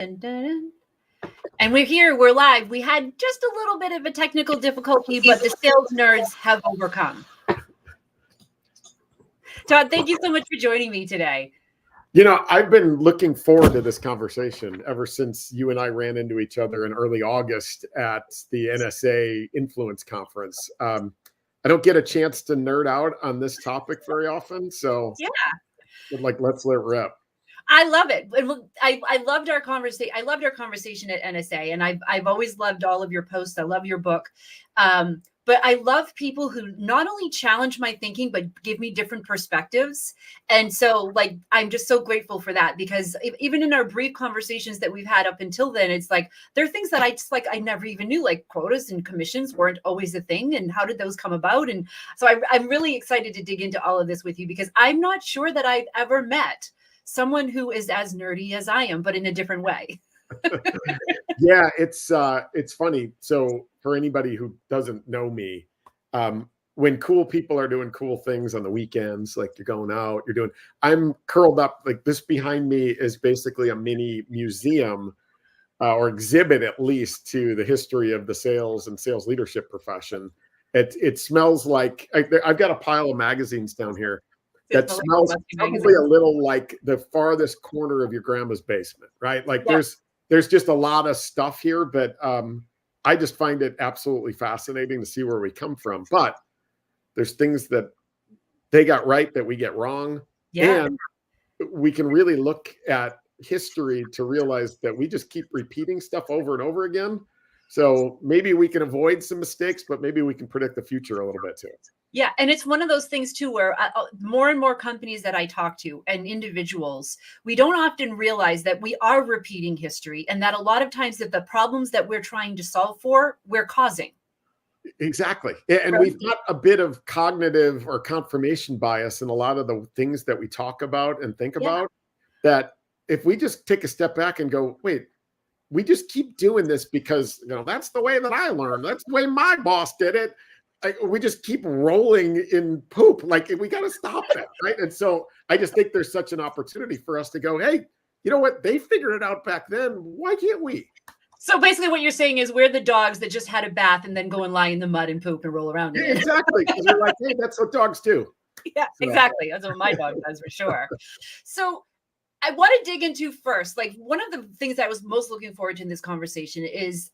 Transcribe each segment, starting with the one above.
Dun, dun, dun. And we're here, we're live. We had just a little bit of a technical difficulty, but the sales nerds have overcome. Todd, thank you so much for joining me today. You know, I've been looking forward to this conversation ever since you and I ran into each other in early August at the NSA Influence Conference. I don't get a chance to nerd out on this topic very often, so yeah, let's let it rip. I love it. I loved our conversation. I loved our conversation at NSA, and I've always loved all of your posts. I love your book. But I love people who not only challenge my thinking, but give me different perspectives. And so I'm just so grateful for that, because even in our brief conversations that we've had up until then, it's like, there are things that I never even knew, like quotas and commissions weren't always a thing. And how did those come about? And so I'm really excited to dig into all of this with you, because I'm not sure that I've ever met someone who is as nerdy as I am, but in a different way. Yeah, it's funny. So for anybody who doesn't know me, when cool people are doing cool things on the weekends, like you're going out, I'm curled up, like this behind me is basically a mini museum or exhibit, at least, to the history of the sales and sales leadership profession. It smells like, I've got a pile of magazines down here that smells probably a little like the farthest corner of your grandma's basement, right? Like there's just a lot of stuff here, but I just find it absolutely fascinating to see where we come from. But there's things that they got right that we get wrong. Yeah. And we can really look at history to realize that we just keep repeating stuff over and over again. So maybe we can avoid some mistakes, but maybe we can predict the future a little bit too. Yeah. And it's one of those things too, where more and more companies that I talk to and individuals, we don't often realize that we are repeating history, and that a lot of times that the problems that we're trying to solve for, we're causing. Exactly. And we've got a bit of cognitive or confirmation bias in a lot of the things that we talk about and think about, that if we just take a step back and go, wait, we just keep doing this because, that's the way that I learned. That's the way my boss did it. We just keep rolling in poop. Like, we got to stop that, right? And so I just think there's such an opportunity for us to go, hey, you know what? They figured it out back then. Why can't we? So basically what you're saying is we're the dogs that just had a bath and then go and lie in the mud and poop and roll around in it. Exactly. Because we're like, hey, that's what dogs do. Yeah, so. Exactly. That's what my dog does, for sure. So I want to dig into first, like, one of the things I was most looking forward to in this conversation is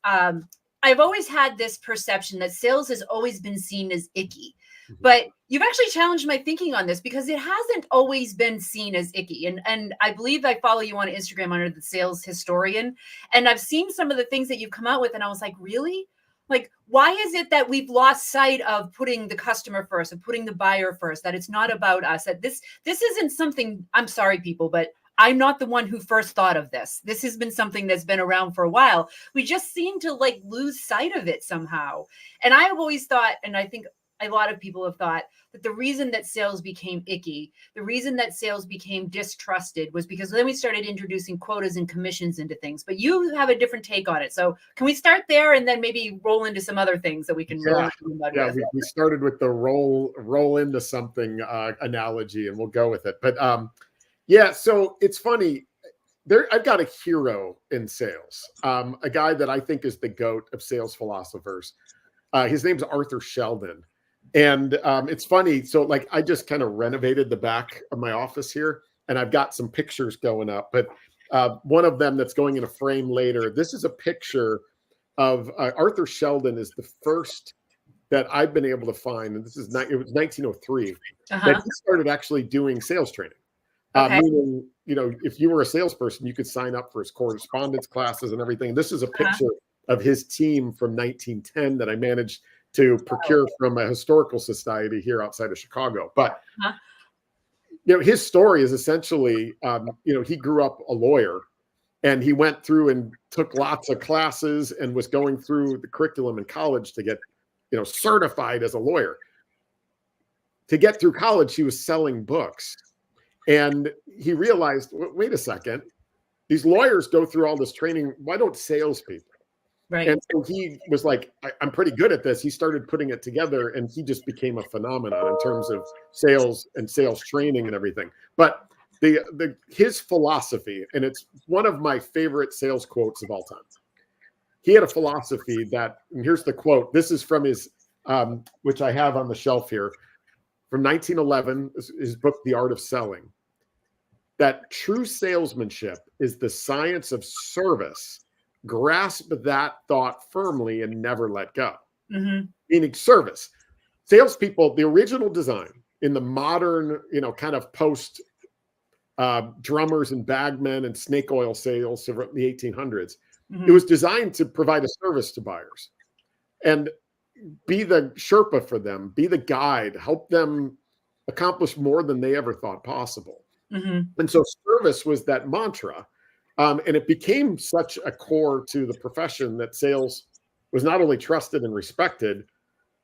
I've always had this perception that sales has always been seen as icky, but you've actually challenged my thinking on this, because it hasn't always been seen as icky. And I believe I follow you on Instagram under the Sales Historian, and I've seen some of the things that you've come out with, and I was like, really? Like, why is it that we've lost sight of putting the customer first, of putting the buyer first, that it's not about us, that this isn't something, I'm sorry, people, but I'm not the one who first thought of this. This has been something that's been around for a while. We just seem to lose sight of it somehow. And I have always thought, and I think a lot of people have thought, that the reason that sales became icky, the reason that sales became distrusted, was because then we started introducing quotas and commissions into things. But you have a different take on it. So can we start there and then maybe roll into some other things that we can roll into the mud with? We started with the roll into something analogy, and we'll go with it. But yeah, so it's funny. I've got a hero in sales, a guy that I think is the GOAT of sales philosophers. His name's Arthur Sheldon. And it's funny. So I just kind of renovated the back of my office here, and I've got some pictures going up. But one of them that's going in a frame later, this is a picture of Arthur Sheldon is the first that I've been able to find. And it was 1903 that he started actually doing sales training. Okay. Meaning, if you were a salesperson, you could sign up for his correspondence classes and everything. This is a picture of his team from 1910 that I managed to procure from a historical society here outside of Chicago. But, his story is essentially, he grew up a lawyer, and he went through and took lots of classes and was going through the curriculum in college to get, certified as a lawyer. To get through college, he was selling books. And he realized, wait a second, these lawyers go through all this training. Why don't salespeople? Right. And so he was like, I'm pretty good at this. He started putting it together, and he just became a phenomenon in terms of sales and sales training and everything. But his philosophy, and it's one of my favorite sales quotes of all time. He had a philosophy that, and here's the quote. This is from his, which I have on the shelf here, from 1911, his book, The Art of Selling, that true salesmanship is the science of service. Grasp that thought firmly and never let go. Meaning service. Salespeople, the original design in the modern, kind of post drummers and bagmen and snake oil sales of the 1800s, it was designed to provide a service to buyers and be the Sherpa for them, be the guide, help them accomplish more than they ever thought possible. And so service was that mantra. And it became such a core to the profession that sales was not only trusted and respected,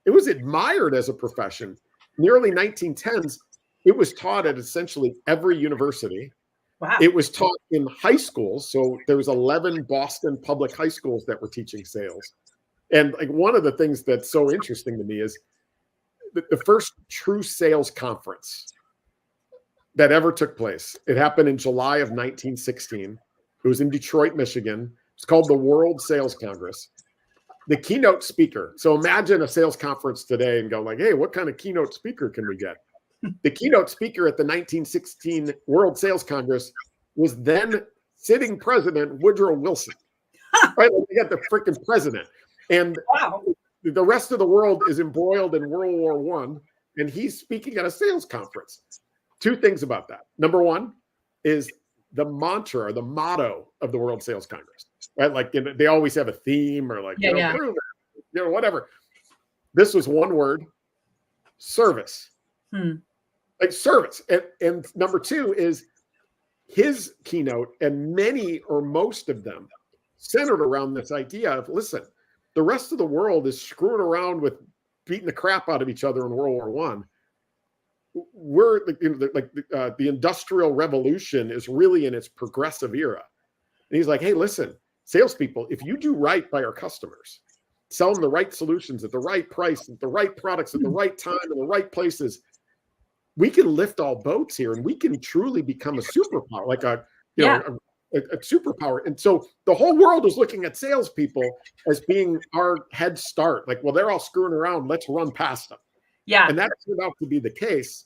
it was admired as a profession. In the early 1910s, it was taught at essentially every university. Wow. It was taught in high schools. So there was 11 Boston public high schools that were teaching sales. And like one of the things that's so interesting to me is the first true sales conference that ever took place. It happened in July of 1916. It was in Detroit, Michigan. It's called the World Sales Congress. The keynote speaker. So imagine a sales conference today and go like, hey, what kind of keynote speaker can we get? The keynote speaker at the 1916 World Sales Congress was then sitting president Woodrow Wilson. Right? Like, you got the freaking president. And the rest of the world is embroiled in World War I, and he's speaking at a sales conference. Two things about that. Number one is the mantra or the motto of the World Sales Congress, right? Like they always have a theme or like, whatever. This was one word, service. Like service. And number two is his keynote, and many or most of them centered around this idea of, listen, the rest of the world is screwing around with beating the crap out of each other in World War I. We're the Industrial Revolution is really in its progressive era. And he's like, hey, listen, salespeople, if you do right by our customers, sell them the right solutions at the right price, at the right products, at the right time, in the right places, we can lift all boats here and we can truly become a superpower, like a superpower. And so the whole world is looking at salespeople as being our head start. Like, well, they're all screwing around. Let's run past them. Yeah. And that turned out to be the case.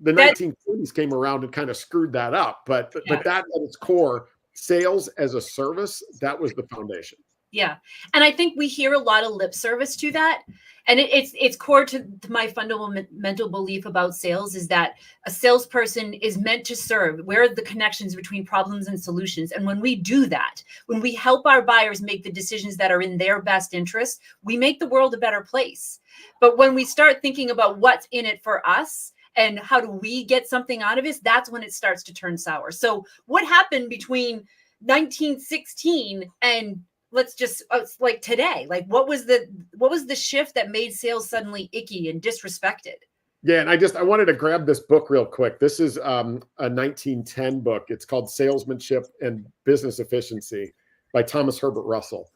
The 1940s came around and kind of screwed that up. But that at its core, sales as a service, that was the foundation. Yeah. And I think we hear a lot of lip service to that. And it's core to my fundamental belief about sales is that a salesperson is meant to serve. Where are the connections between problems and solutions? And when we do that, when we help our buyers make the decisions that are in their best interest, we make the world a better place. But when we start thinking about what's in it for us and how do we get something out of it, that's when it starts to turn sour. So what happened between 1916 and let's just like today, like what was the shift that made sales suddenly icky and disrespected? Yeah. And I wanted to grab this book real quick. This is a 1910 book. It's called Salesmanship and Business Efficiency by Thomas Herbert Russell.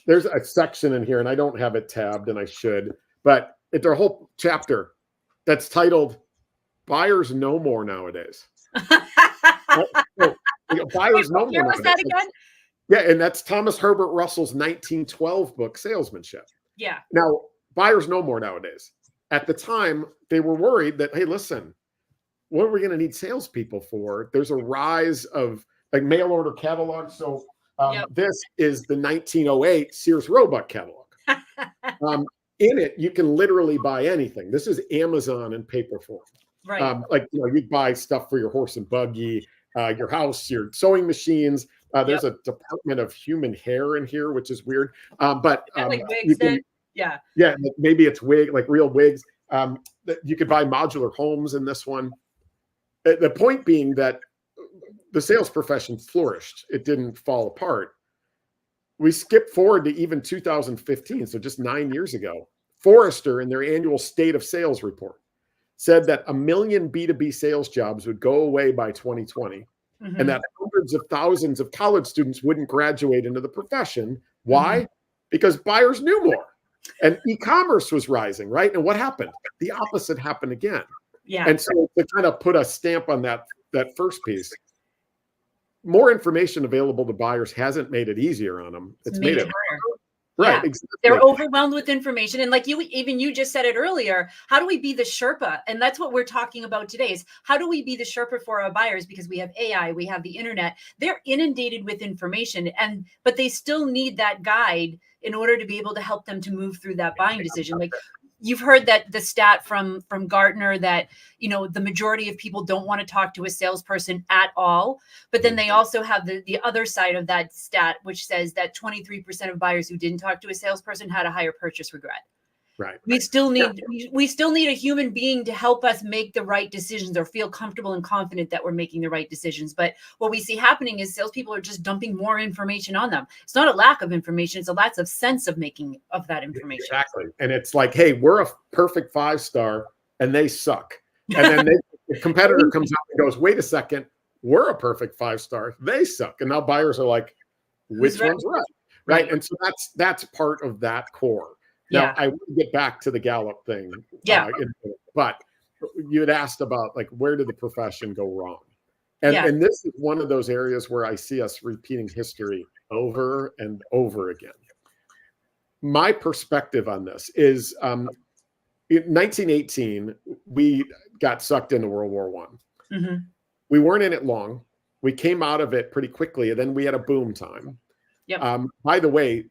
There's a section in here and I don't have it tabbed and I should, but it's a whole chapter that's titled Buyers Know More Nowadays. Buyers know more. Was that again? Yeah, and that's Thomas Herbert Russell's 1912 book, Salesmanship. Yeah. Now, buyers know more nowadays. At the time, they were worried that, hey, listen, what are we going to need salespeople for? There's a rise of like mail order catalogs. So this is the 1908 Sears Roebuck catalog. In it, you can literally buy anything. This is Amazon in paper form. Right. You'd buy stuff for your horse and buggy, your house, your sewing machines. There's a department of human hair in here, which is weird. But like wigs then? Yeah, maybe it's like real wigs. You could buy modular homes in this one. The point being that the sales profession flourished. It didn't fall apart. We skip forward to even 2015, so just 9 years ago. Forrester, in their annual State of Sales report, said that 1 million B2B sales jobs would go away by 2020. And that hundreds of thousands of college students wouldn't graduate into the profession. Why? Because buyers knew more and e-commerce was rising, right? And what happened? The opposite happened again. Yeah. And so to kind of put a stamp on that first piece, more information available to buyers hasn't made it easier on them. It's made it harder. Right. Yeah. Exactly. They're overwhelmed with information. And like you just said it earlier, how do we be the Sherpa? And that's what we're talking about today is how do we be the Sherpa for our buyers? Because we have AI, we have the internet, they're inundated with information, but they still need that guide in order to be able to help them to move through that buying decision. Like you've heard that the stat from Gartner that, the majority of people don't want to talk to a salesperson at all. But then they also have the other side of that stat, which says that 23% of buyers who didn't talk to a salesperson had a higher purchase regret. Right. We still need a human being to help us make the right decisions or feel comfortable and confident that we're making the right decisions. But what we see happening is salespeople are just dumping more information on them. It's not a lack of information. It's a lack of sense of making of that information. Exactly. And it's like, hey, we're a perfect 5-star and they suck. And then the competitor comes out and goes, wait a second, we're a perfect 5-star. They suck. And now buyers are like, which one's right? Right. And so that's part of that core. Now, I want to get back to the Gallup thing. But you had asked about like, where did the profession go wrong? And this is one of those areas where I see us repeating history over and over again. My perspective on this is in 1918, we got sucked into World War I. Mm-hmm. We weren't in it long. We came out of it pretty quickly, and then we had a boom time. Yep. By the way,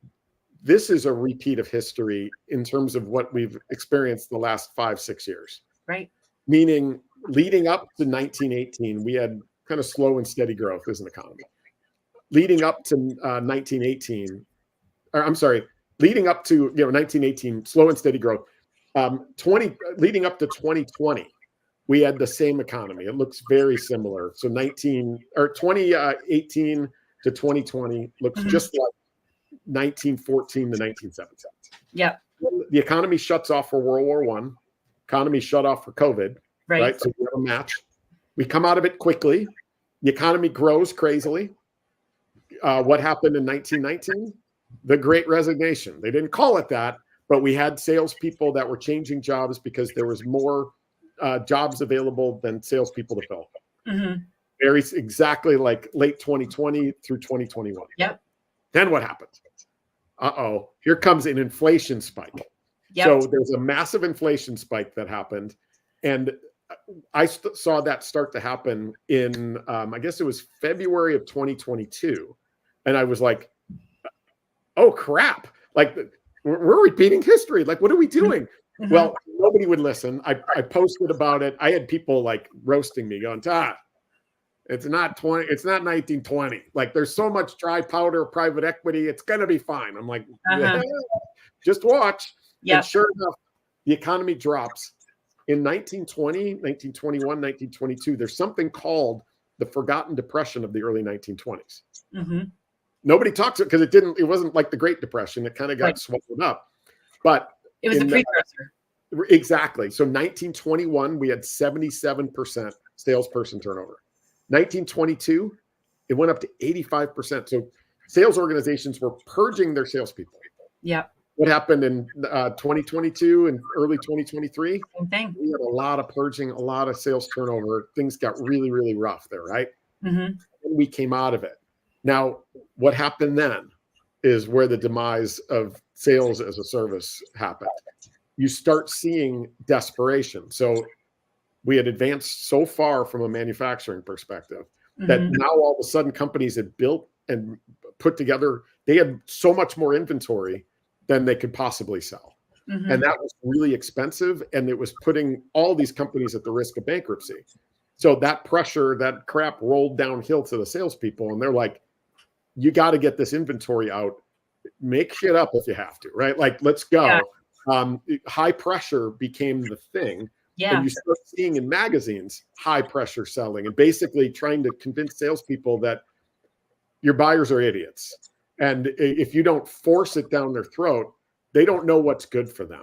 this is a repeat of history in terms of what we've experienced the last 5-6 years. Right. Meaning leading up to 1918, we had kind of slow and steady growth as an economy. Leading up to 1918, leading up to 1918, slow and steady growth. Leading up to 2020, we had the same economy. It looks very similar. So 2018 to 2020 looks just like 1914 to 1917. Yeah. The economy shuts off for World War I. Economy shut off for COVID. Right. So we have a match. We come out of it quickly. The economy grows crazily. What happened in 1919? The Great Resignation. They didn't call it that, but we had salespeople that were changing jobs because there was more jobs available than salespeople to fill. Mm-hmm. Very exactly like late 2020 through 2021. Yep. Then what happened? Here comes an inflation spike. Yep. So there's a massive inflation spike that happened. And I saw that start to happen in, I guess it was February of 2022. And I was like, oh, crap. Like, we're repeating history. Like, what are we doing? Mm-hmm. Well, nobody would listen. I posted about it. I had people like roasting me going, Todd, it's not 1920. Like, there's so much dry powder, private equity. It's going to be fine. I'm like, just watch. Yep. And sure enough, the economy drops. In 1920, 1921, 1922, there's something called the forgotten depression of the early 1920s. Mm-hmm. Nobody talks it because it wasn't like the Great Depression. It kind of got swallowed up. But it was a precursor. Exactly. So 1921, we had 77% salesperson turnover. 1922, it went up to 85%. So sales organizations were purging their salespeople. Yeah. What happened in 2022 and early 2023? Same thing. We had a lot of purging, a lot of sales turnover. Things got really, really rough there, right? Mm-hmm. And we came out of it. Now, what happened then is where the demise of sales as a service happened. You start seeing desperation. So we had advanced so far from a manufacturing perspective that now all of a sudden companies had built and put together, they had so much more inventory than they could possibly sell. Mm-hmm. And that was really expensive. And it was putting all these companies at the risk of bankruptcy. So that pressure, that crap rolled downhill to the salespeople. And they're like, you got to get this inventory out, make shit up if you have to, right? Like, let's go. Yeah. High pressure became the thing. Yeah. And you start seeing in magazines, high pressure selling and basically trying to convince salespeople that your buyers are idiots. And if you don't force it down their throat, they don't know what's good for them.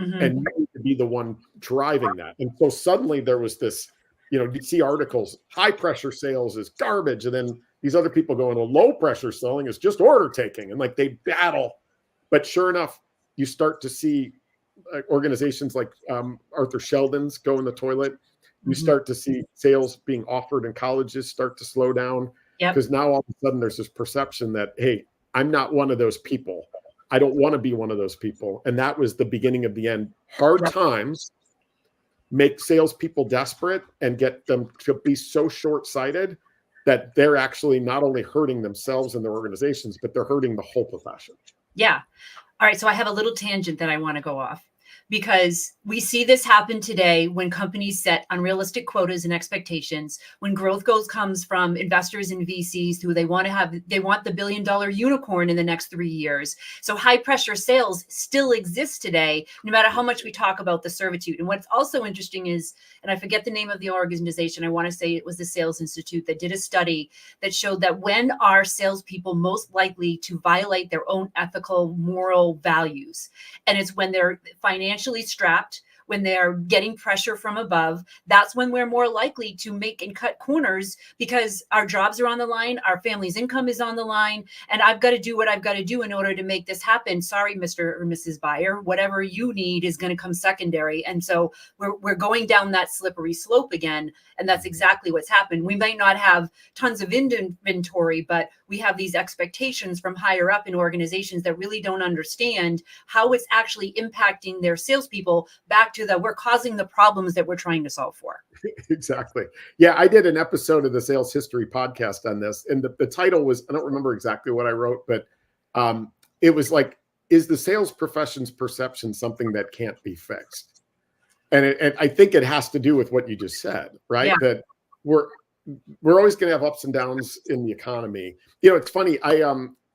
Mm-hmm. And you need to be the one driving that. And so suddenly there was this, you see articles, high pressure sales is garbage. And then these other people going, well, low pressure selling is just order taking. And like they battle. But sure enough, you start to see organizations like Arthur Sheldon's go in the toilet. You start to see sales being offered in colleges start to slow down because now all of a sudden there's this perception that, hey, I'm not one of those people. I don't want to be one of those people. And that was the beginning of the end. Hard times make salespeople desperate and get them to be so short-sighted that they're actually not only hurting themselves and their organizations, but they're hurting the whole profession. Yeah. All right. So I have a little tangent that I want to go off, because we see this happen today when companies set unrealistic quotas and expectations, when growth comes from investors and VCs who they want the $1 billion unicorn in the next 3 years. So high pressure sales still exists today, no matter how much we talk about the servitude. And what's also interesting is, and I forget the name of the organization, I want to say it was the Sales Institute, that did a study that showed that when are salespeople most likely to violate their own ethical, moral values? And it's when they're financially strapped, when they're getting pressure from above. That's when we're more likely to make and cut corners, because our jobs are on the line, our family's income is on the line, and I've got to do what I've got to do in order to make this happen. Sorry, Mr. or Mrs. Buyer, whatever you need is going to come secondary. And so we're going down that slippery slope again. And that's exactly what's happened. We might not have tons of inventory, but we have these expectations from higher up in organizations that really don't understand how it's actually impacting their salespeople, back to we're causing the problems that we're trying to solve for. Exactly. Yeah, I did an episode of the Sales History podcast on this. And the title was, I don't remember exactly what I wrote, but it was like, is the sales profession's perception something that can't be fixed? And I think it has to do with what you just said, right? Yeah. That we're always going to have ups and downs in the economy. You know, it's funny. I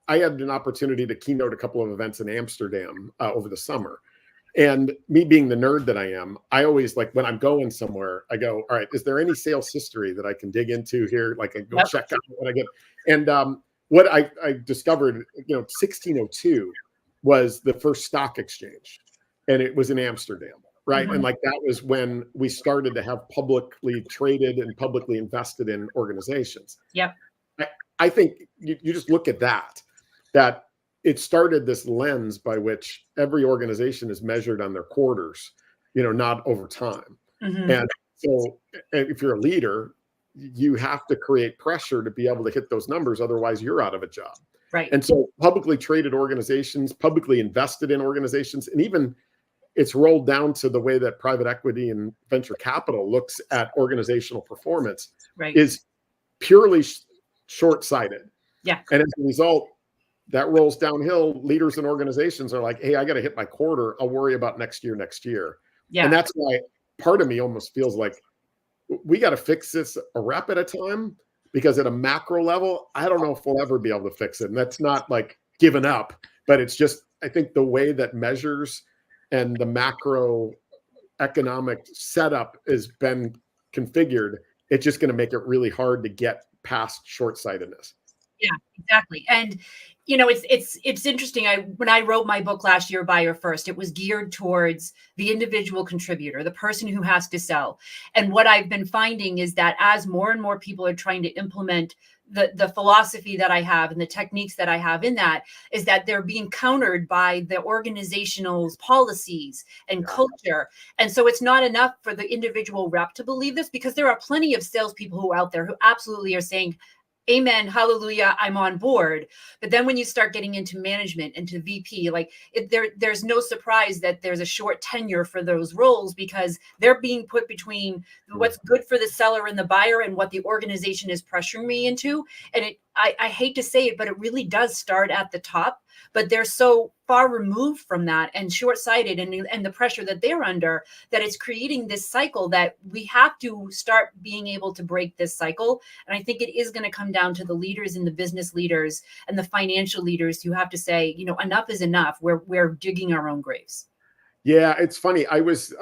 had an opportunity to keynote a couple of events in Amsterdam over the summer. And me being the nerd that I am, I always, like, when I'm going somewhere, I go, all right, is there any sales history that I can dig into here? Like, I go check out what I get. And what I discovered, 1602 was the first stock exchange, and it was in Amsterdam. Right. And like, that was when we started to have publicly traded and publicly invested in organizations. Yep. I think you just look at that it started this lens by which every organization is measured on their quarters, not over time. And so if you're a leader, you have to create pressure to be able to hit those numbers. Otherwise, you're out of a job. Right. And so publicly traded organizations, publicly invested in organizations, and even it's rolled down to the way that private equity and venture capital looks at organizational performance, is purely short-sighted. Yeah. And as a result, that rolls downhill. Leaders and organizations are like, hey, I got to hit my quarter. I'll worry about next year. Yeah. And that's why part of me almost feels like we got to fix this a rep at a time, because at a macro level, I don't know if we'll ever be able to fix it. And that's not like giving up, but it's just, I think the way that measures and the macro economic setup has been configured, it's just going to make it really hard to get past short-sightedness. Yeah, exactly. And, it's interesting. When I wrote my book last year, Buyer First, it was geared towards the individual contributor, the person who has to sell. And what I've been finding is that as more and more people are trying to implement the philosophy that I have and the techniques that I have in that, is that they're being countered by the organizational policies and culture. And so it's not enough for the individual rep to believe this, because there are plenty of salespeople who are out there who absolutely are saying, amen, hallelujah, I'm on board. But then when you start getting into management, into VP, there's no surprise that there's a short tenure for those roles, because they're being put between what's good for the seller and the buyer and what the organization is pressuring me into. And I hate to say it, but it really does start at the top. But they're so far removed from that and short-sighted and the pressure that they're under, that it's creating this cycle that we have to start being able to break this cycle. And I think it is going to come down to the leaders and the business leaders and the financial leaders who have to say, enough is enough. We're digging our own graves. Yeah, it's funny. I was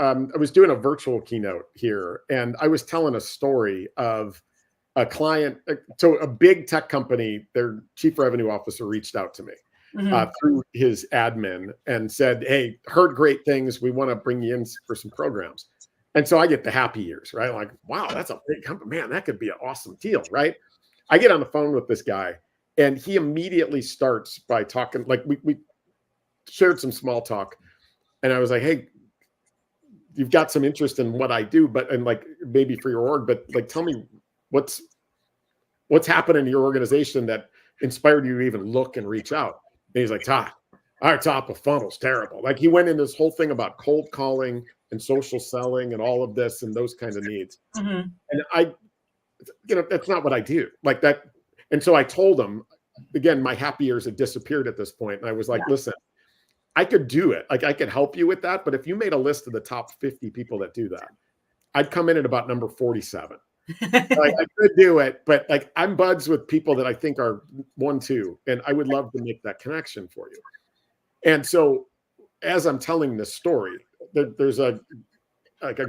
doing a virtual keynote here, and I was telling a story of a client. So a big tech company, their chief revenue officer reached out to me through his admin and said, hey, heard great things. We want to bring you in for some programs. And so I get the happy ears, right? Like, wow, that's a big company. Man, that could be an awesome deal, right? I get on the phone with this guy, and he immediately starts by talking, like we shared some small talk. And I was like, hey, you've got some interest in what I do, but, and like maybe for your org, but like, tell me what's happened in your organization that inspired you to even look and reach out. And he's like, Todd, our top of funnel's terrible. Like he went in this whole thing about cold calling and social selling and all of this and those kinds of needs. Mm-hmm. And I, that's not what I do like that. And so I told him, again, my happy years had disappeared at this point. And I was like, listen, I could do it. Like I could help you with that. But if you made a list of the top 50 people that do that, I'd come in at about number 47. Like I could do it, but like I'm buds with people that I think are 1, 2, and I would love to make that connection for you. And so as I'm telling this story, there's a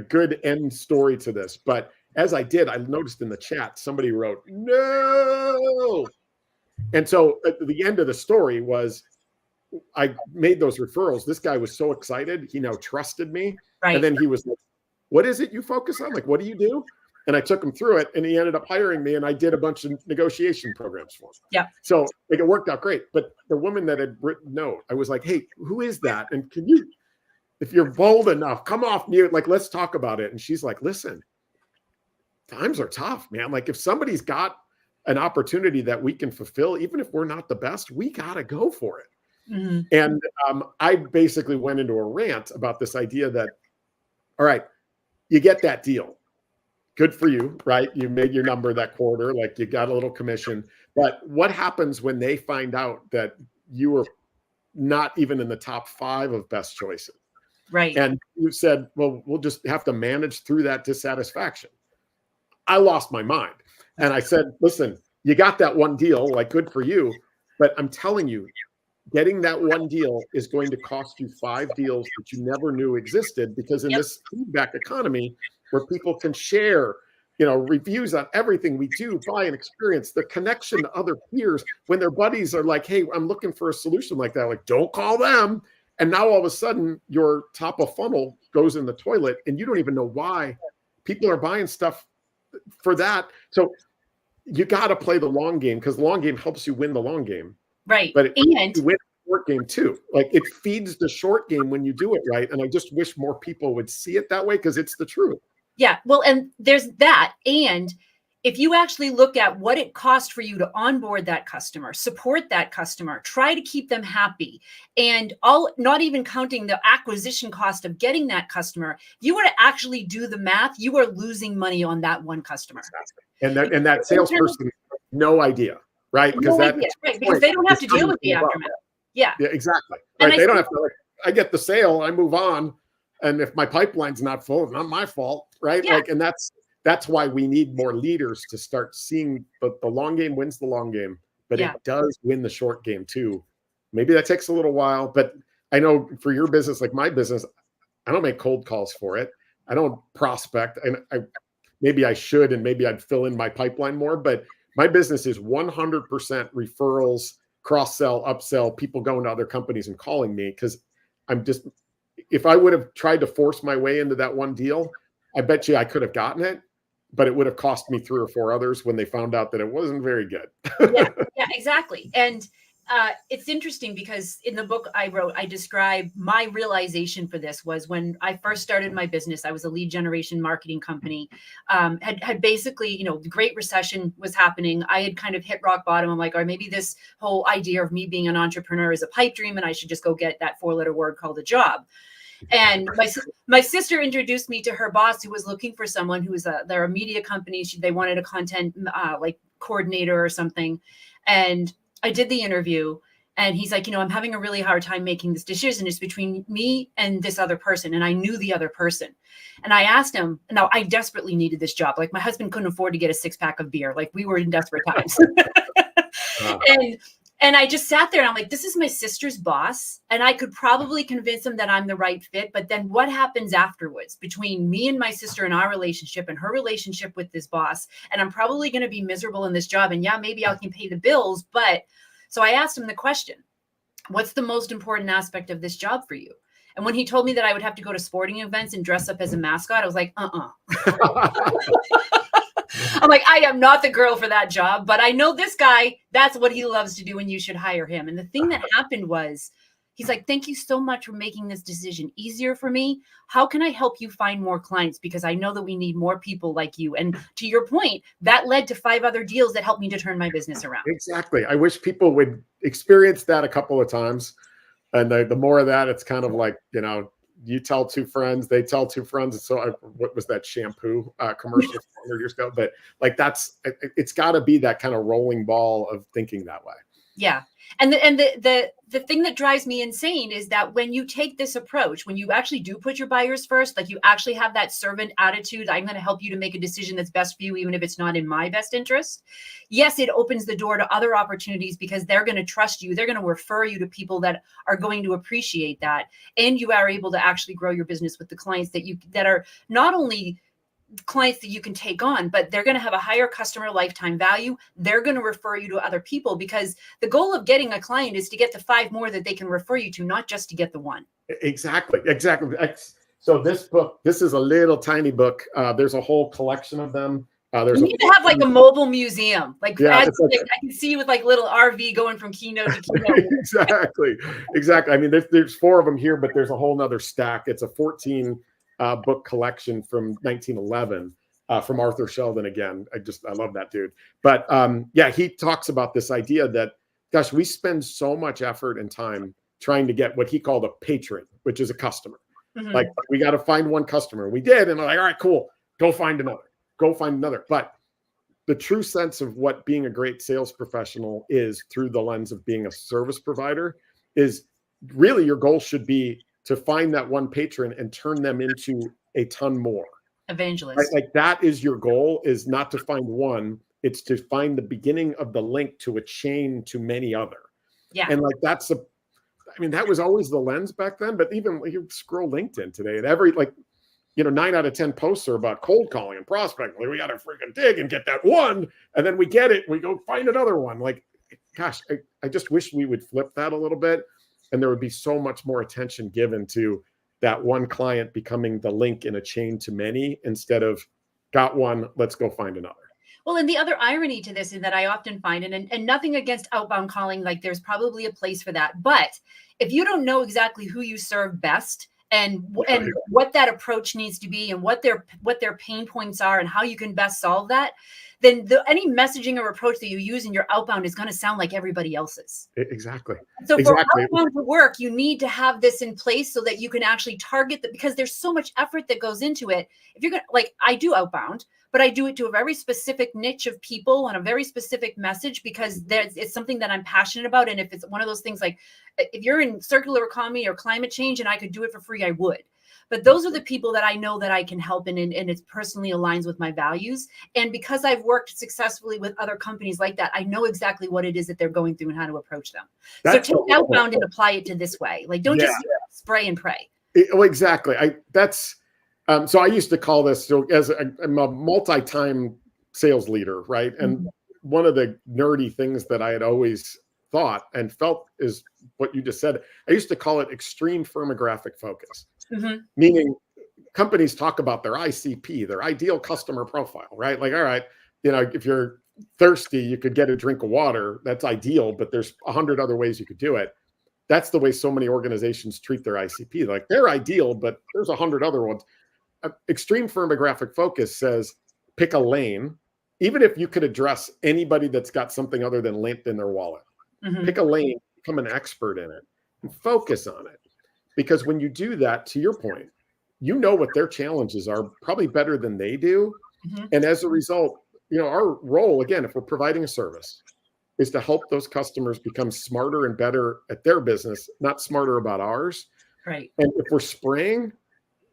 good end story to this. But as I did, I noticed in the chat, somebody wrote, no. And so at the end of the story was I made those referrals. This guy was so excited. He now trusted me. Right. And then he was like, what is it you focus on? Like, what do you do? And I took him through it and he ended up hiring me and I did a bunch of negotiation programs for him. Yeah. So like it worked out great. But the woman that had written note, I was like, hey, who is that? And can you, if you're bold enough, come off mute, like, let's talk about it. And she's like, listen, times are tough, man. Like if somebody's got an opportunity that we can fulfill, even if we're not the best, we got to go for it. Mm-hmm. And I basically went into a rant about this idea that, all right, you get that deal. Good for you, right? You made your number that quarter, like you got a little commission. But what happens when they find out that you were not even in the top 5 of best choices? Right. And you said, well, we'll just have to manage through that dissatisfaction. I lost my mind. And I said, listen, you got that one deal, like good for you. But I'm telling you, getting that one deal is going to cost you 5 deals that you never knew existed, because in this feedback economy where people can share, reviews on everything we do, buy an experience, the connection to other peers, when their buddies are like, hey, I'm looking for a solution like that. Like, don't call them. And now all of a sudden your top of funnel goes in the toilet and you don't even know why. People are buying stuff for that. So you got to play the long game, because the long game helps you win the long game. Right. But you win the short game too. Like it feeds the short game when you do it right. And I just wish more people would see it that way, because it's the truth. Yeah. Well, and there's that. And if you actually look at what it cost for you to onboard that customer, support that customer, try to keep them happy, and not even counting the acquisition cost of getting that customer, if you were to actually do the math, you are losing money on that one customer. And that salesperson has no idea, right? Because they don't have to deal with the aftermath. Yeah, exactly. Right. They don't have to, I get the sale, I move on. And if my pipeline's not full, it's not my fault, right? Yeah. Like, and that's why we need more leaders to start seeing the long game wins the long game, but it does win the short game too. Maybe that takes a little while, but I know for your business, like my business, I don't make cold calls for it. I don't prospect, and maybe I should, and maybe I'd fill in my pipeline more, but my business is 100% referrals, cross-sell, upsell, people going to other companies and calling me, because if I would have tried to force my way into that one deal, I bet you I could have gotten it, but it would have cost me 3 or 4 others when they found out that it wasn't very good. Yeah, exactly. And it's interesting because in the book I wrote, I describe my realization for this was when I first started my business. I was a lead generation marketing company, had basically, the Great Recession was happening. I had kind of hit rock bottom. I'm like, or maybe this whole idea of me being an entrepreneur is a pipe dream and I should just go get that 4-letter word called a job. And my sister introduced me to her boss, who was looking for someone who was they're a media company. They wanted a content like coordinator or something. And I did the interview and he's like, I'm having a really hard time making this decision. It's between me and this other person. And I knew the other person. And I asked him, now I desperately needed this job. Like my husband couldn't afford to get a 6-pack of beer. Like we were in desperate times. And I just sat there and I'm like, this is my sister's boss. And I could probably convince him that I'm the right fit. But then what happens afterwards between me and my sister and our relationship and her relationship with this boss? And I'm probably going to be miserable in this job. And yeah, maybe I can pay the bills. But so I asked him the question, what's the most important aspect of this job for you? And when he told me that I would have to go to sporting events and dress up as a mascot, I was like, I'm like, I am not the girl for that job, but I know this guy, that's what he loves to do and you should hire him. And the thing that happened was He's like, thank you so much for making this decision easier for me. How can I help you find more clients? Because I know that we need more people like you. And to your point, that led to 5 other deals that helped me to turn my business around. Exactly. I wish people would experience that a couple of times. And the more of that, it's kind of like, you know, you tell 2 friends, they tell 2 friends. And so what was that shampoo commercial 400 years ago? But like, it's got to be that kind of rolling ball of thinking that way. Yeah. And the thing that drives me insane is that when you take this approach, when you actually do put your buyers first, like you actually have that servant attitude, I'm going to help you to make a decision that's best for you, even if it's not in my best interest. Yes, it opens the door to other opportunities because they're going to trust you. They're going to refer you to people that are going to appreciate that. And you are able to actually grow your business with the clients that are not only clients that you can take on, but they're going to have a higher customer lifetime value. They're going to refer you to other people because the goal of getting a client is to get the 5 more that they can refer you to, not just to get the 1. Exactly. So this book, this is a little tiny book. There's a whole collection of them. You need to have like a mobile museum. Like, yeah, I can see you with like little RV going from keynote to keynote. Exactly. I mean, there's 4 of them here, but there's a whole nother stack. It's a 14 book collection from 1911 from Arthur Sheldon again. I love that dude. But yeah, he talks about this idea that, gosh, we spend so much effort and time trying to get what he called a patron, which is a customer. Mm-hmm. Like, we got to find one customer. We did. And we're like, all right, cool. Go find another. But the true sense of what being a great sales professional is through the lens of being a service provider is really your goal should be to find that one patron and turn them into a ton more. Evangelists. Right? Like, that is your goal, is not to find one. It's to find the beginning of the link to a chain to many other. Yeah. And like, that was always the lens back then, but even you scroll LinkedIn today and 9 out of 10 posts are about cold calling and prospecting. Like, we got to freaking dig and get that one. And then we get it. We go find another one. Like, gosh, I just wish we would flip that a little bit. And there would be so much more attention given to that one client becoming the link in a chain to many, instead of got one, let's go find another. Well, and the other irony to this is that I often find, and nothing against outbound calling, like there's probably a place for that. But if you don't know exactly who you serve best and what that approach needs to be and what their pain points are and how you can best solve that, then any messaging or approach that you use in your outbound is going to sound like everybody else's. Exactly. So for outbound to work, you need to have this in place so that you can actually target because there's so much effort that goes into it. If you're going to, like, I do outbound, but I do it to a very specific niche of people on a very specific message because it's something that I'm passionate about. And if it's one of those things, like if you're in circular economy or climate change and I could do it for free, I would. But those are the people that I know that I can help and it personally aligns with my values. And because I've worked successfully with other companies like that, I know exactly what it is that they're going through and how to approach them. So take outbound and apply it to this way. Like, don't just spray and pray. Well, exactly. So I used to call this, I'm a multi-time sales leader, right? And one of the nerdy things that I had always thought and felt is what you just said. I used to call it extreme firmographic focus. Mm-hmm. Meaning companies talk about their ICP, their ideal customer profile, right? Like, all right, if you're thirsty, you could get a drink of water. That's ideal, but there's 100 other ways you could do it. That's the way so many organizations treat their ICP. Like, they're ideal, but there's 100 other ones. Extreme firmographic focus says, pick a lane, even if you could address anybody that's got something other than lint in their wallet. Mm-hmm. Pick a lane, become an expert in it, and focus on it. Because when you do that, to your point, you know what their challenges are probably better than they do. Mm-hmm. And as a result, our role, again, if we're providing a service, is to help those customers become smarter and better at their business, not smarter about ours. Right. And if we're spraying,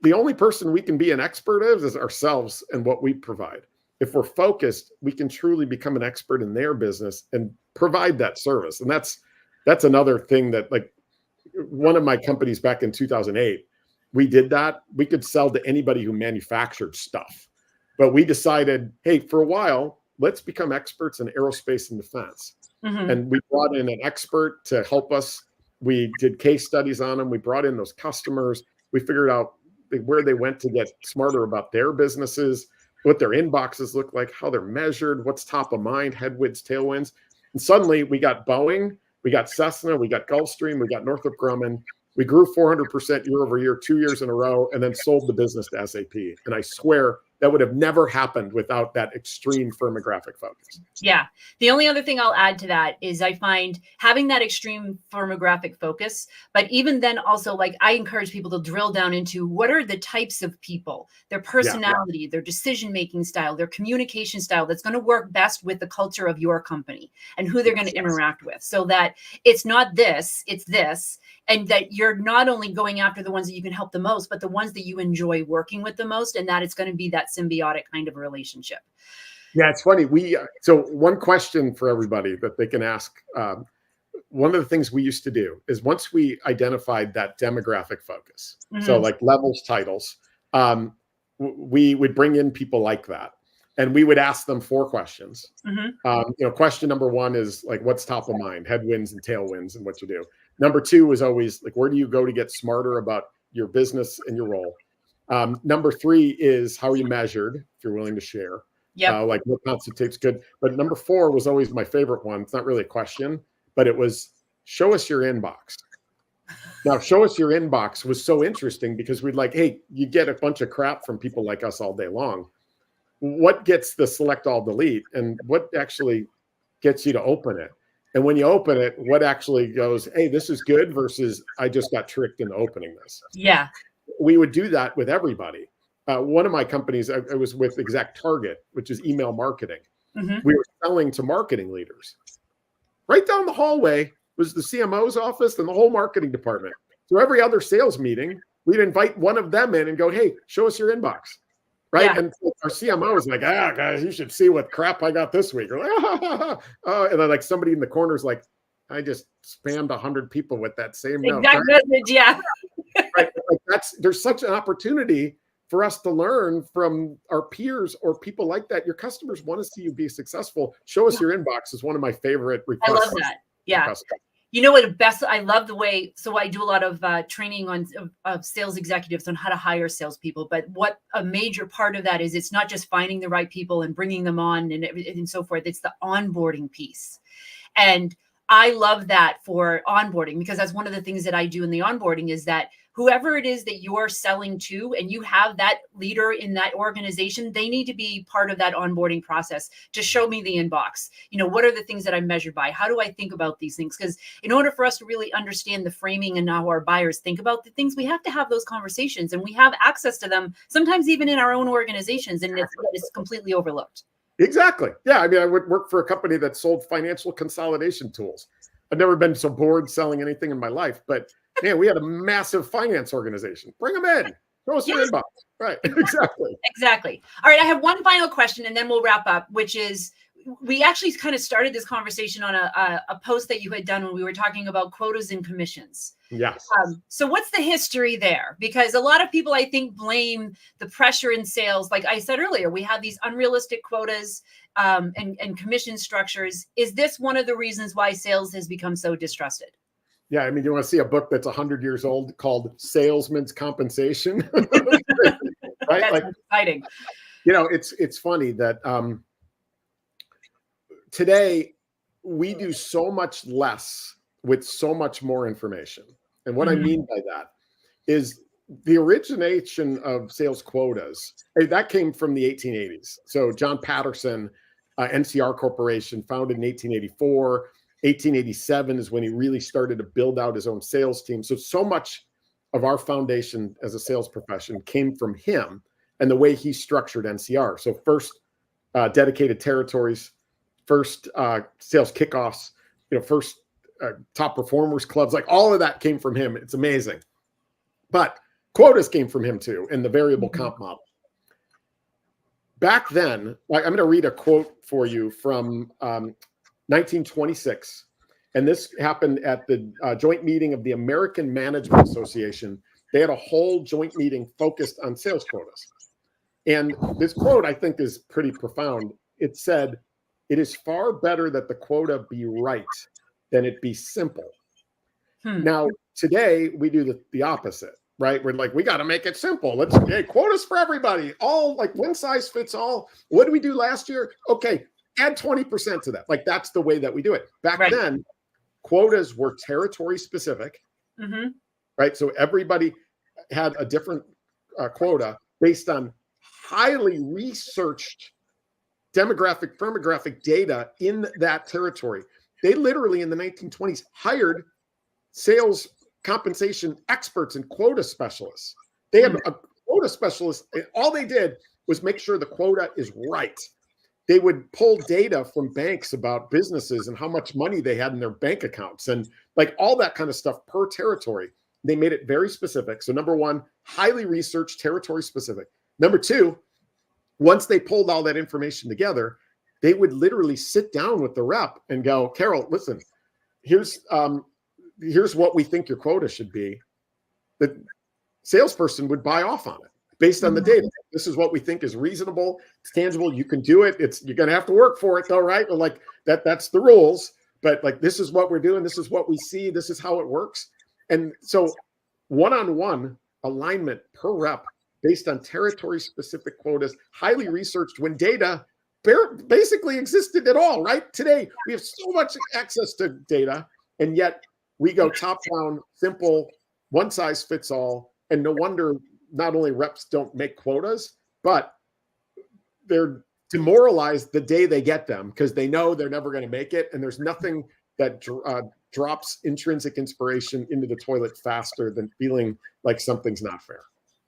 the only person we can be an expert of is ourselves and what we provide. If we're focused, we can truly become an expert in their business and provide that service. And that's another thing that, like, one of my companies back in 2008, we did that. We could sell to anybody who manufactured stuff, but we decided, hey, for a while, let's become experts in aerospace and defense. Mm-hmm. And we brought in an expert to help us. We did case studies on them. We brought in those customers. We figured out where they went to get smarter about their businesses, what their inboxes look like, how they're measured, what's top of mind, headwinds, tailwinds. And suddenly we got Boeing We got Cessna, we got Gulfstream, we got Northrop Grumman. We grew 400% year over year, 2 years in a row, and then sold the business to SAP. And I swear that would have never happened without that extreme firmographic focus. Yeah. The only other thing I'll add to that is I find having that extreme firmographic focus, but even then also, like, I encourage people to drill down into what are the types of people, their personality, their decision-making style, their communication style that's going to work best with the culture of your company and who they're going to interact with, so that it's not this, it's this. And that you're not only going after the ones that you can help the most, but the ones that you enjoy working with the most, and that it's going to be that symbiotic kind of relationship. Yeah, it's funny. So one question for everybody that they can ask. One of the things we used to do is once we identified that demographic focus, so like levels, titles, we would bring in people like that, and we would ask them 4 questions. Question number 1 is like, what's top of mind, headwinds and tailwinds, and what you do. Number 2 is always like, where do you go to get smarter about your business and your role? Number 3 is how are you measured, if you're willing to share. Like what constitutes good. But number 4 was always my favorite one. It's not really a question, but it was show us your inbox. Now, show us your inbox was so interesting because we'd like, hey, you get a bunch of crap from people like us all day long. What gets the select all delete, and what actually gets you to open it? And when you open it, what actually goes, hey, this is good versus I just got tricked into opening this. Yeah. We would do that with everybody. One of my companies, I was with ExactTarget, which is email marketing. We were selling to marketing leaders. Right down the hallway was the CMO's office and the whole marketing department. So every other sales meeting, we'd invite one of them in and go, hey, show us your inbox. Right. Yeah. And our CMO was like, guys, you should see what crap I got this week. Or like, and then like somebody in the corner is like, I just spammed 100 people with that same note. Exact message, yeah. Right? Like there's such an opportunity for us to learn from our peers or people like that. Your customers want to see you be successful. Show us your inbox is one of my favorite requests. I love that. Yeah. You know what? I love the way. So I do a lot of training of sales executives on how to hire salespeople. But what a major part of that is, it's not just finding the right people and bringing them on and so forth. It's the onboarding piece. And I love that for onboarding, because that's one of the things that I do in the onboarding is that whoever it is that you're selling to and you have that leader in that organization, they need to be part of that onboarding process to show me the inbox. What are the things that I'm measured by? How do I think about these things? Because in order for us to really understand the framing and how our buyers think about the things, we have to have those conversations, and we have access to them sometimes even in our own organizations, and it's completely overlooked. Exactly. Yeah. I mean, I would work for a company that sold financial consolidation tools. I've never been so bored selling anything in my life, but man, we had a massive finance organization. Bring them in. Show us your inbox. Right. Exactly. Exactly. All right. I have one final question and then we'll wrap up, which is, we actually kind of started this conversation on a post that you had done when we were talking about quotas and commissions. Yes. So what's the history there? Because a lot of people, I think, blame the pressure in sales. Like I said earlier, we have these unrealistic quotas and commission structures. Is this one of the reasons why sales has become so distrusted? Yeah. I mean, you want to see a book that's 100 years old called Salesman's Compensation? Right? That's exciting. It's funny that today we do so much less with so much more information. And what I mean by that is the origination of sales quotas, that came from the 1880s. So John Patterson, NCR Corporation, founded in 1884. 1887 is when he really started to build out his own sales team. So much of our foundation as a sales profession came from him and the way he structured NCR. So first dedicated territories, first sales kickoffs, first top performers clubs, like all of that came from him. It's amazing. But quotas came from him too, in the variable comp model. Back then, I'm going to read a quote for you from 1926. And this happened at the joint meeting of the American Management Association. They had a whole joint meeting focused on sales quotas. And this quote, I think, is pretty profound. It said, "It is far better that the quota be right than it be simple." Now, today, we do the opposite, right? We're like, we got to make it simple. Let's quotas for everybody. All like one size fits all. What did we do last year? Okay, add 20% to that. Like, that's the way that we do it. Back then, quotas were territory specific, right? So everybody had a different quota based on highly researched demographic, firmographic data in that territory. They literally in the 1920s hired sales compensation experts and quota specialists. They had a quota specialist. All they did was make sure the quota is right. They would pull data from banks about businesses and how much money they had in their bank accounts and like all that kind of stuff per territory. They made it very specific. So number one, highly researched, territory specific. Number two, once they pulled all that information together, they would literally sit down with the rep and go, Carole, listen, here's what we think your quota should be. The salesperson would buy off on it based on the data. This is what we think is reasonable. It's tangible. You can do it. You're going to have to work for it though, right? Or like that's the rules, but like, this is what we're doing. This is what we see. This is how it works. And so one-on-one alignment per rep based on territory specific quotas, highly researched when data basically existed at all, right? Today, we have so much access to data, and yet we go top down, simple, one size fits all. And no wonder not only reps don't make quotas, but they're demoralized the day they get them because they know they're never going to make it. And there's nothing that drops intrinsic inspiration into the toilet faster than feeling like something's not fair.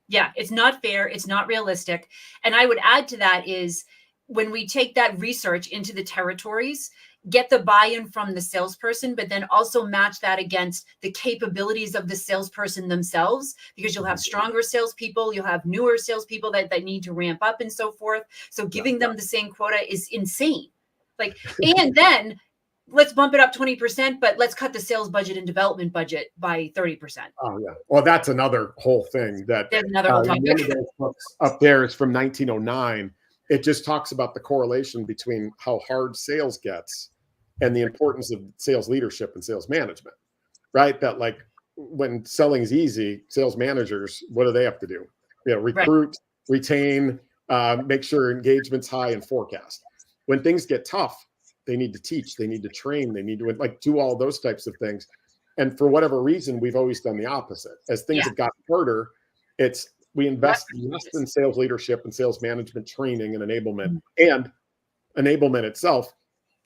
Yeah, it's not fair. It's not realistic. And I would add to that is when we take that research into the territories, get the buy-in from the salesperson, but then also match that against the capabilities of the salesperson themselves, because you'll have stronger salespeople, you'll have newer salespeople that need to ramp up and so forth. So giving them the same quota is insane. Like, and then let's bump it up 20%, but let's cut the sales budget and development budget by 30%. Oh yeah. Well, that's another whole thing that there's another whole topic. One of those books up there is from 1909. It just talks about the correlation between how hard sales gets and the importance of sales leadership and sales management, right? That like when selling is easy, sales managers, what do they have to do? Recruit, retain, make sure engagement's high and forecast. When things get tough, they need to teach, they need to train, they need to like do all those types of things. And for whatever reason, we've always done the opposite. As things have gotten harder, we invest less in sales leadership and sales management training and enablement. And enablement itself,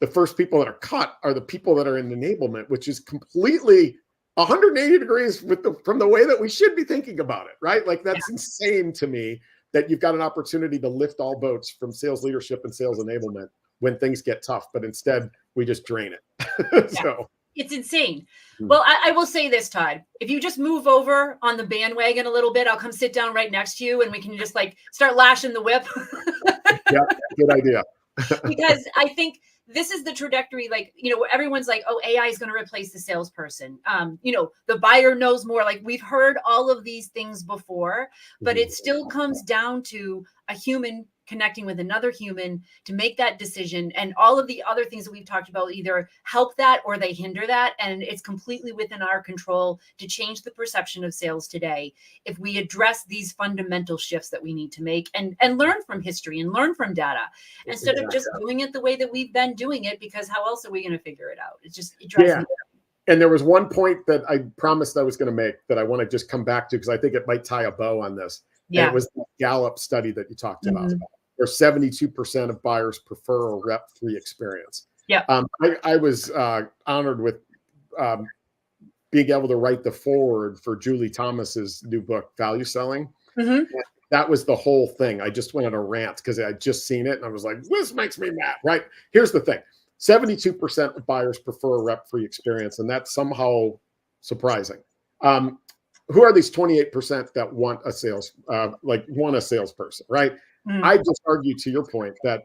the first people that are cut are the people that are in enablement, which is completely 180 degrees from the way that we should be thinking about it, right? Like that's insane to me that you've got an opportunity to lift all boats from sales leadership and sales enablement when things get tough, but instead we just drain it. So it's insane. Well, I will say this, Todd, if you just move over on the bandwagon a little bit, I'll come sit down right next to you and we can just like start lashing the whip. Yeah, good idea. Because I think this is the trajectory, like, everyone's like, oh, AI is going to replace the salesperson. The buyer knows more. Like we've heard all of these things before, but it still comes down to a human connecting with another human to make that decision. And all of the other things that we've talked about either help that or they hinder that. And it's completely within our control to change the perception of sales today if we address these fundamental shifts that we need to make and learn from history and learn from data instead of just doing it the way that we've been doing it, because how else are we going to figure it out? It drives me. And there was one point that I promised I was going to make that I want to just come back to because I think it might tie a bow on this. Yeah. And it was the Gallup study that you talked about. Where 72% of buyers prefer a rep-free experience. Yeah, I was honored with being able to write the foreword for Julie Thomas's new book, Value Selling. That was the whole thing. I just went on a rant because I had just seen it and I was like, this makes me mad, right? Here's the thing. 72% of buyers prefer a rep-free experience, and that's somehow surprising. Who are these 28% that want a salesperson, right? I just argue to your point that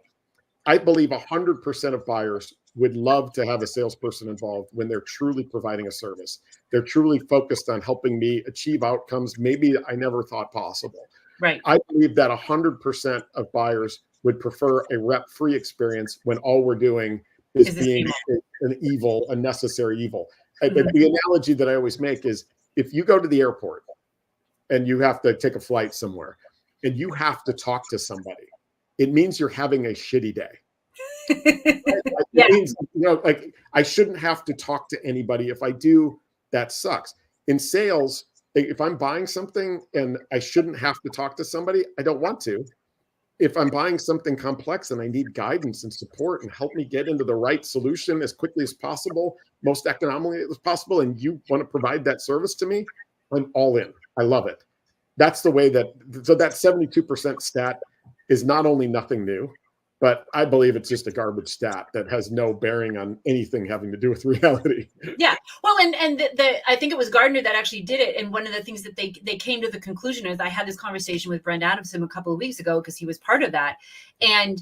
I believe 100% of buyers would love to have a salesperson involved when they're truly providing a service. They're truly focused on helping me achieve outcomes maybe I never thought possible. Right. I believe that 100% of buyers would prefer a rep-free experience when all we're doing is being a necessary evil. The analogy that I always make is if you go to the airport and you have to take a flight somewhere, and you have to talk to somebody, it means you're having a shitty day. It means, like I shouldn't have to talk to anybody. If I do, that sucks. In sales, if I'm buying something and I shouldn't have to talk to somebody, I don't want to. If I'm buying something complex and I need guidance and support and help me get into the right solution as quickly as possible, most economically as possible, and you want to provide that service to me, I'm all in. I love it. That's the way so that 72% stat is not only nothing new, but I believe it's just a garbage stat that has no bearing on anything having to do with reality. Yeah. Well, and I think it was Gardner that actually did it. And one of the things that they came to the conclusion is, I had this conversation with Brent Adamson a couple of weeks ago because he was part of that. And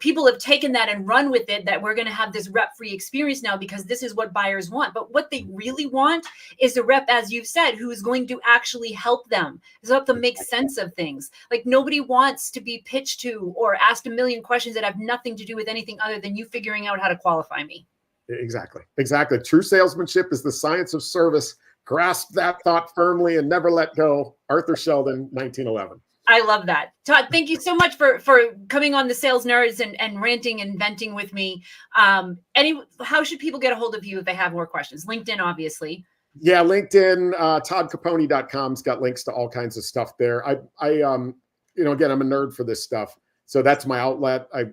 people have taken that and run with it, that we're going to have this rep-free experience now because this is what buyers want. But what they really want is a rep, as you've said, who is going to actually help them, is help them make sense of things. Like, nobody wants to be pitched to or asked a million questions that have nothing to do with anything other than you figuring out how to qualify me. Exactly. True salesmanship is the science of service. Grasp that thought firmly and never let go. Arthur Sheldon, 1911. I love that. Todd, thank you so much for coming on the Sales Nerds and ranting and venting with me. How should people get a hold of you if they have more questions? LinkedIn, obviously. Yeah, LinkedIn, 𝗕𝗂𝘁𝗂𝗿𝗲.com's got links to all kinds of stuff there. I again, I'm a nerd for this stuff. So that's my outlet. I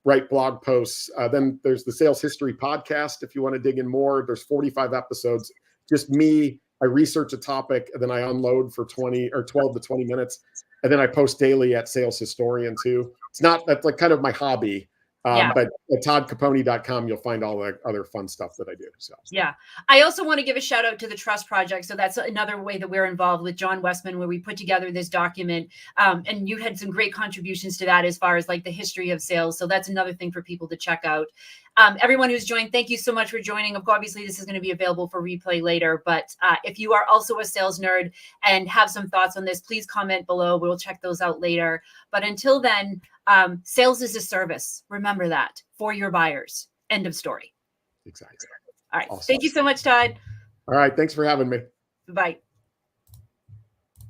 write blog posts. Then there's the Sales History podcast. If you want to dig in more, there's 45 episodes. Just me. I research a topic, and then I unload for 12 to 20 minutes. And then I post daily at Sales Historian too. That's like kind of my hobby. But at 𝗕𝗂𝘁𝗂𝗿𝗲.com, you'll find all the other fun stuff that I do. So yeah, I also want to give a shout out to the Trust Project. So that's another way that we're involved with John Westman, where we put together this document. And you had some great contributions to that as far as like the history of sales. So that's another thing for people to check out. Everyone who's joined, thank you so much for joining. Obviously, this is going to be available for replay later. But if you are also a sales nerd and have some thoughts on this, please comment below. We'll check those out later. But until then, sales is a service. Remember that, for your buyers. End of story. Exactly. All right. Awesome. Thank you so much, Todd. All right. Thanks for having me. Bye.